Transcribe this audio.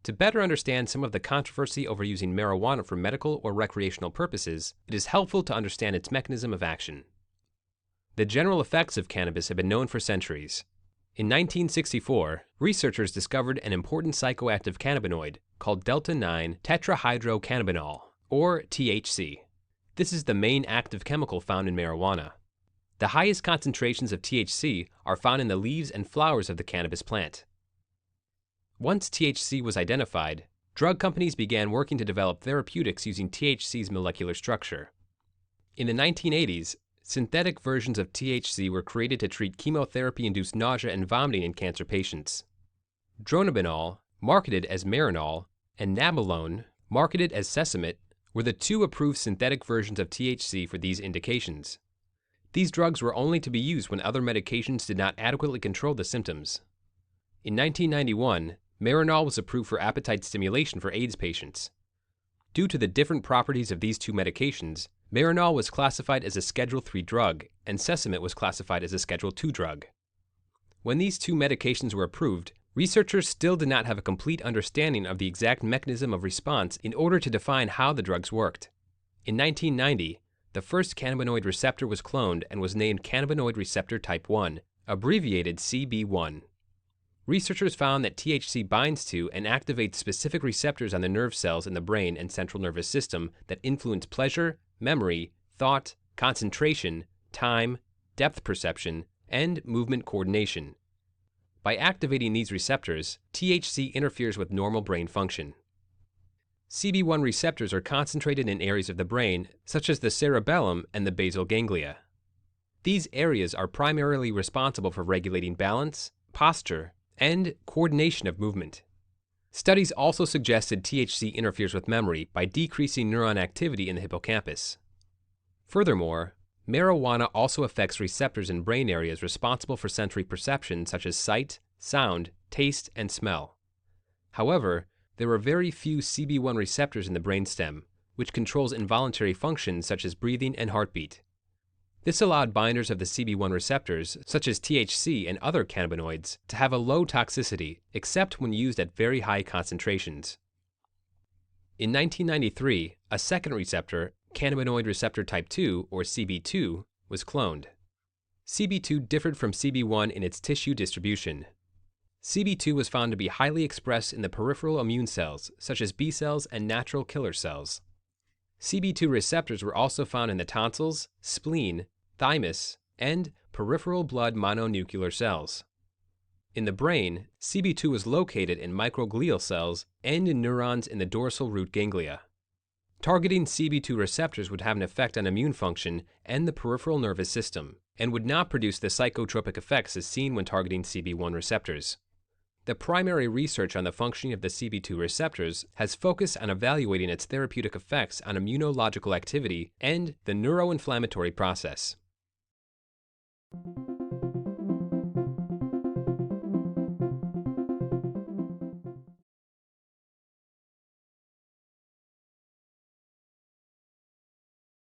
To better understand some of the controversy over using marijuana for medical or recreational purposes, it is helpful to understand its mechanism of action. The general effects of cannabis have been known for centuries. In 1964, researchers discovered an important psychoactive cannabinoid called delta-9 tetrahydrocannabinol, or THC. This is the main active chemical found in marijuana. The highest concentrations of THC are found in the leaves and flowers of the cannabis plant. Once THC was identified, drug companies began working to develop therapeutics using THC's molecular structure. In the 1980s, synthetic versions of THC were created to treat chemotherapy-induced nausea and vomiting in cancer patients. Dronabinol, marketed as Marinol, and Nabilone, marketed as Sesamit, were the two approved synthetic versions of THC for these indications. These drugs were only to be used when other medications did not adequately control the symptoms. In 1991, Marinol was approved for appetite stimulation for AIDS patients. Due to the different properties of these two medications, Marinol was classified as a Schedule III drug, and Sesamit was classified as a Schedule II drug. When these two medications were approved, researchers still did not have a complete understanding of the exact mechanism of response in order to define how the drugs worked. In 1990, the first cannabinoid receptor was cloned and was named cannabinoid receptor type 1, abbreviated CB1. Researchers found that THC binds to and activates specific receptors on the nerve cells in the brain and central nervous system that influence pleasure, memory, thought, concentration, time, depth perception, and movement coordination. By activating these receptors, THC interferes with normal brain function. CB1 receptors are concentrated in areas of the brain, such as the cerebellum and the basal ganglia. These areas are primarily responsible for regulating balance, posture, and coordination of movement. Studies also suggested THC interferes with memory by decreasing neuron activity in the hippocampus. Furthermore, marijuana also affects receptors in brain areas responsible for sensory perception such as sight, sound, taste, and smell. However, there are very few CB1 receptors in the brainstem, which controls involuntary functions such as breathing and heartbeat. This allowed binders of the CB1 receptors, such as THC and other cannabinoids, to have a low toxicity, except when used at very high concentrations. In 1993, a second receptor, cannabinoid receptor type 2, or CB2, was cloned. CB2 differed from CB1 in its tissue distribution. CB2 was found to be highly expressed in the peripheral immune cells, such as B cells and natural killer cells. CB2 receptors were also found in the tonsils, spleen, thymus, and peripheral blood mononuclear cells. In the brain, CB2 was located in microglial cells and in neurons in the dorsal root ganglia. Targeting CB2 receptors would have an effect on immune function and the peripheral nervous system, and would not produce the psychotropic effects as seen when targeting CB1 receptors. The primary research on the functioning of the CB2 receptors has focused on evaluating its therapeutic effects on immunological activity and the neuroinflammatory process.